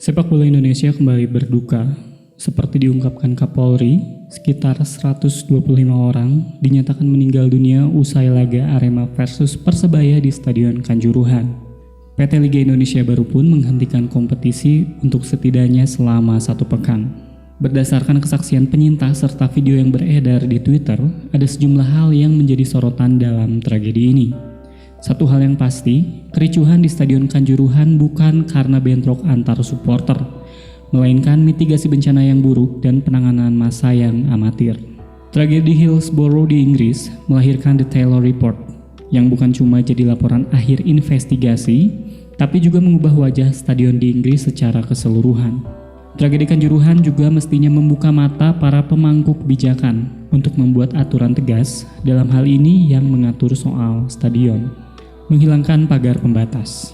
Sepak bola Indonesia kembali berduka. Seperti diungkapkan Kapolri, sekitar 125 orang dinyatakan meninggal dunia usai laga Arema versus Persebaya di Stadion Kanjuruhan. PT Liga Indonesia baru pun menghentikan kompetisi untuk setidaknya selama 1 pekan. Berdasarkan kesaksian penyintas serta video yang beredar di Twitter, ada sejumlah hal yang menjadi sorotan dalam tragedi ini. Satu hal yang pasti, kericuhan di Stadion Kanjuruhan bukan karena bentrok antar supporter, melainkan mitigasi bencana yang buruk dan penanganan massa yang amatir. Tragedi Hillsborough di Inggris melahirkan The Taylor Report, yang bukan cuma jadi laporan akhir investigasi, tapi juga mengubah wajah stadion di Inggris secara keseluruhan. Tragedi Kanjuruhan juga mestinya membuka mata para pemangku kebijakan untuk membuat aturan tegas dalam hal ini yang mengatur soal stadion. Menghilangkan pagar pembatas.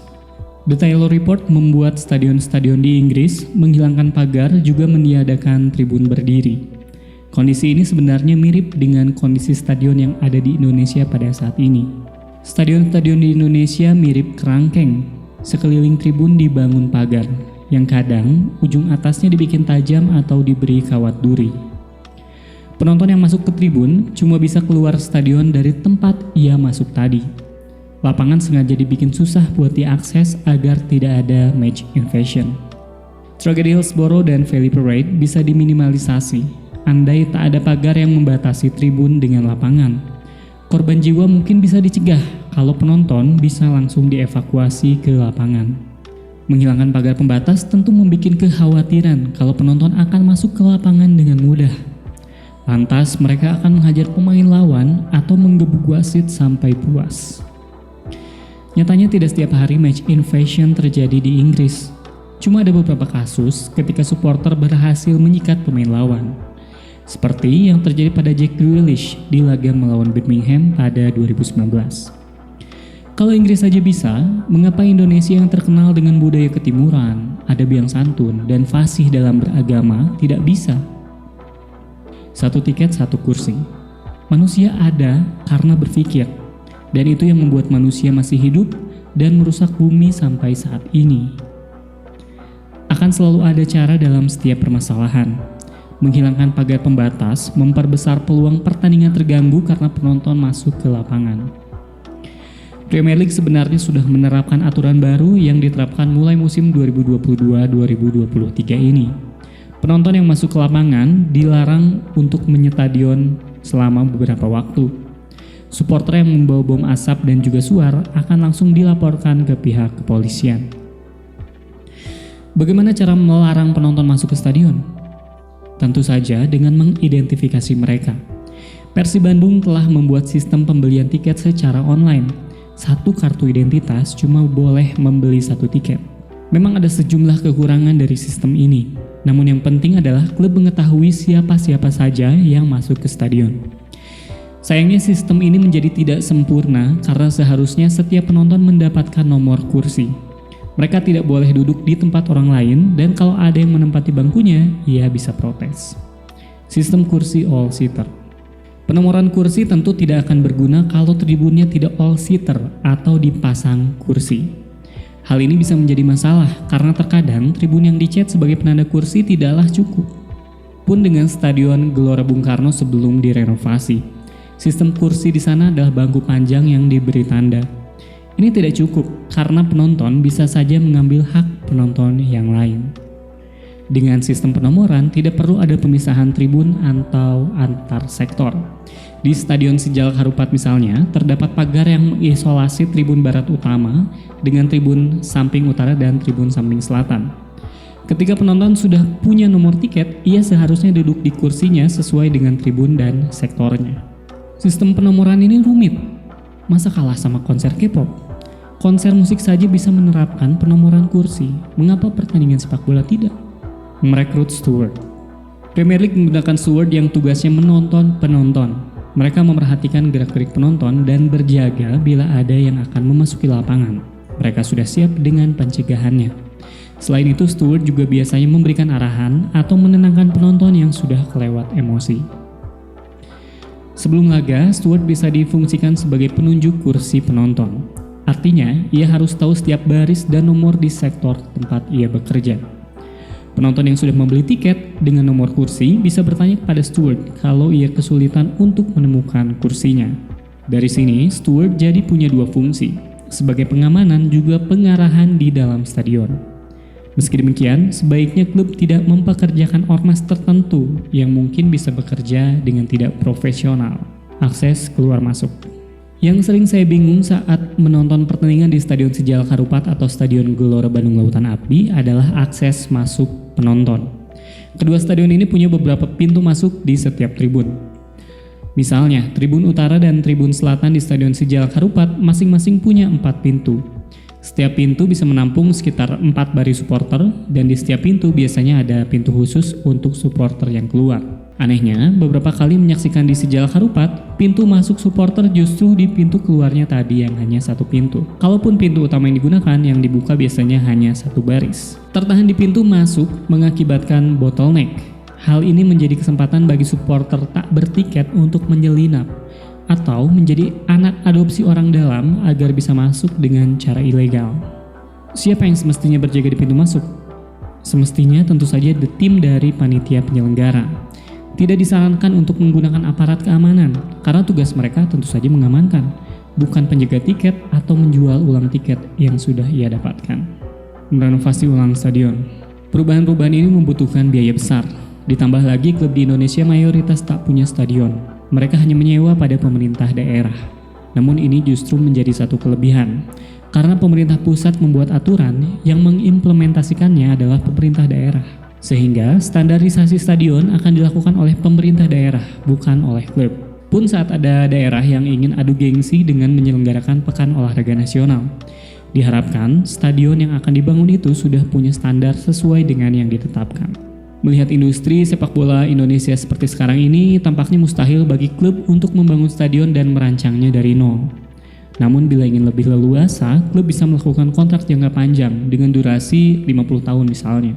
The Taylor Report membuat stadion-stadion di Inggris menghilangkan pagar juga meniadakan tribun berdiri. Kondisi ini sebenarnya mirip dengan kondisi stadion yang ada di Indonesia pada saat ini. Stadion-stadion di Indonesia mirip kerangkeng. Sekeliling tribun dibangun pagar, yang kadang ujung atasnya dibikin tajam atau diberi kawat duri. Penonton yang masuk ke tribun cuma bisa keluar stadion dari tempat ia masuk tadi. Lapangan sengaja dibikin susah buat diakses agar tidak ada match invasion. Tragedi Hillsborough dan Valley Parade bisa diminimalisasi andai tak ada pagar yang membatasi tribun dengan lapangan. Korban jiwa mungkin bisa dicegah kalau penonton bisa langsung dievakuasi ke lapangan. Menghilangkan pagar pembatas tentu membuat kekhawatiran kalau penonton akan masuk ke lapangan dengan mudah. Lantas mereka akan menghajar pemain lawan atau menggebuk wasit sampai puas. Nyatanya tidak setiap hari match invasion terjadi di Inggris. Cuma ada beberapa kasus ketika supporter berhasil menyikat pemain lawan. Seperti yang terjadi pada Jack Grealish di laga melawan Birmingham pada 2019. Kalau Inggris saja bisa, mengapa Indonesia yang terkenal dengan budaya ketimuran, adab yang santun, dan fasih dalam beragama tidak bisa? 1 tiket 1 kursi. Manusia ada karena berpikir. Dan itu yang membuat manusia masih hidup dan merusak bumi sampai saat ini. Akan selalu ada cara dalam setiap permasalahan. Menghilangkan pagar pembatas memperbesar peluang pertandingan terganggu karena penonton masuk ke lapangan. Premier League sebenarnya sudah menerapkan aturan baru yang diterapkan mulai musim 2022-2023 ini. Penonton yang masuk ke lapangan dilarang untuk menyetadion selama beberapa waktu. Supporter yang membawa bom asap dan juga suar akan langsung dilaporkan ke pihak kepolisian. Bagaimana cara melarang penonton masuk ke stadion? Tentu saja dengan mengidentifikasi mereka. Persib Bandung telah membuat sistem pembelian tiket secara online. 1 kartu identitas cuma boleh membeli 1 tiket. Memang ada sejumlah kekurangan dari sistem ini. Namun yang penting adalah klub mengetahui siapa-siapa saja yang masuk ke stadion. Sayangnya sistem ini menjadi tidak sempurna karena seharusnya setiap penonton mendapatkan nomor kursi. Mereka tidak boleh duduk di tempat orang lain dan kalau ada yang menempati bangkunya, ia bisa protes. Sistem kursi all-seater. Penomoran kursi tentu tidak akan berguna kalau tribunnya tidak all-seater atau dipasang kursi. Hal ini bisa menjadi masalah karena terkadang tribun yang dicat sebagai penanda kursi tidaklah cukup. Pun dengan Stadion Gelora Bung Karno sebelum direnovasi. Sistem kursi di sana adalah bangku panjang yang diberi tanda. Ini tidak cukup karena penonton bisa saja mengambil hak penonton yang lain. Dengan sistem penomoran tidak perlu ada pemisahan tribun atau antar sektor. Di Stadion Sijalak Harupat misalnya, terdapat pagar yang mengisolasi tribun barat utama dengan tribun samping utara dan tribun samping selatan. Ketika penonton sudah punya nomor tiket, ia seharusnya duduk di kursinya sesuai dengan tribun dan sektornya. Sistem penomoran ini rumit. Masa kalah sama konser K-pop? Konser musik saja bisa menerapkan penomoran kursi. Mengapa pertandingan sepak bola tidak? Merekrut steward. Premier League menggunakan steward yang tugasnya menonton penonton. Mereka memerhatikan gerak-gerik penonton dan berjaga bila ada yang akan memasuki lapangan. Mereka sudah siap dengan pencegahannya. Selain itu, steward juga biasanya memberikan arahan atau menenangkan penonton yang sudah kelewat emosi. Sebelum laga, steward bisa difungsikan sebagai penunjuk kursi penonton. Artinya, ia harus tahu setiap baris dan nomor di sektor tempat ia bekerja. Penonton yang sudah membeli tiket dengan nomor kursi bisa bertanya kepada steward kalau ia kesulitan untuk menemukan kursinya. Dari sini, steward jadi punya dua fungsi, sebagai pengamanan juga pengarahan di dalam stadion. Meski demikian, sebaiknya klub tidak mempekerjakan ormas tertentu yang mungkin bisa bekerja dengan tidak profesional. Akses keluar masuk. Yang sering saya bingung saat menonton pertandingan di Stadion Sijalak Harupat atau Stadion Gelora Bandung Lautan Api adalah akses masuk penonton. Kedua stadion ini punya beberapa pintu masuk di setiap tribun. Misalnya, tribun utara dan tribun selatan di Stadion Sijalak Harupat masing-masing punya 4 pintu. Setiap pintu bisa menampung sekitar 4 baris supporter dan di setiap pintu biasanya ada pintu khusus untuk supporter yang keluar. Anehnya, beberapa kali menyaksikan di Sijalak Harupat, pintu masuk supporter justru di pintu keluarnya tadi yang hanya 1 pintu. Kalaupun pintu utama yang digunakan, yang dibuka biasanya hanya 1 baris. Tertahan di pintu masuk mengakibatkan bottleneck. Hal ini menjadi kesempatan bagi supporter tak bertiket untuk menyelinap atau menjadi anak adopsi orang dalam agar bisa masuk dengan cara ilegal. Siapa yang semestinya berjaga di pintu masuk? Semestinya tentu saja tim dari panitia penyelenggara. Tidak disarankan untuk menggunakan aparat keamanan, karena tugas mereka tentu saja mengamankan, bukan penjaga tiket atau menjual ulang tiket yang sudah ia dapatkan. Merenovasi ulang stadion. Perubahan-perubahan ini membutuhkan biaya besar. Ditambah lagi klub di Indonesia mayoritas tak punya stadion. Mereka hanya menyewa pada pemerintah daerah. Namun ini justru menjadi satu kelebihan, karena pemerintah pusat membuat aturan yang mengimplementasikannya adalah pemerintah daerah. Sehingga standarisasi stadion akan dilakukan oleh pemerintah daerah, bukan oleh klub. Pun saat ada daerah yang ingin adu gengsi dengan menyelenggarakan pekan olahraga nasional, diharapkan stadion yang akan dibangun itu sudah punya standar sesuai dengan yang ditetapkan. Melihat industri sepak bola Indonesia seperti sekarang ini, tampaknya mustahil bagi klub untuk membangun stadion dan merancangnya dari nol. Namun bila ingin lebih leluasa, klub bisa melakukan kontrak jangka panjang dengan durasi 50 tahun misalnya.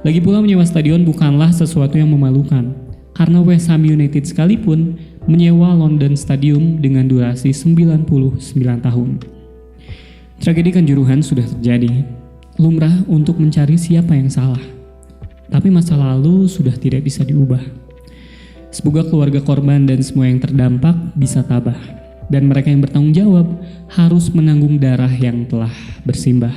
Lagi pula menyewa stadion bukanlah sesuatu yang memalukan, karena West Ham United sekalipun menyewa London Stadium dengan durasi 99 tahun. Tragedi Kanjuruhan sudah terjadi, lumrah untuk mencari siapa yang salah. Tapi masa lalu sudah tidak bisa diubah. Semoga keluarga korban dan semua yang terdampak bisa tabah, dan mereka yang bertanggung jawab harus menanggung darah yang telah bersimbah.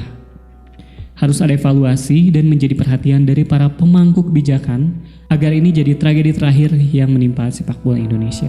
Harus ada evaluasi dan menjadi perhatian dari para pemangku kebijakan agar ini jadi tragedi terakhir yang menimpa sepak bola Indonesia.